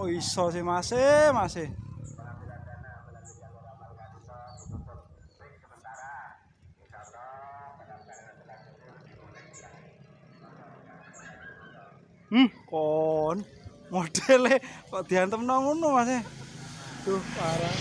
Kok iso sih masih. Kon modele kok diantemno ngono Mas. Duh, parah.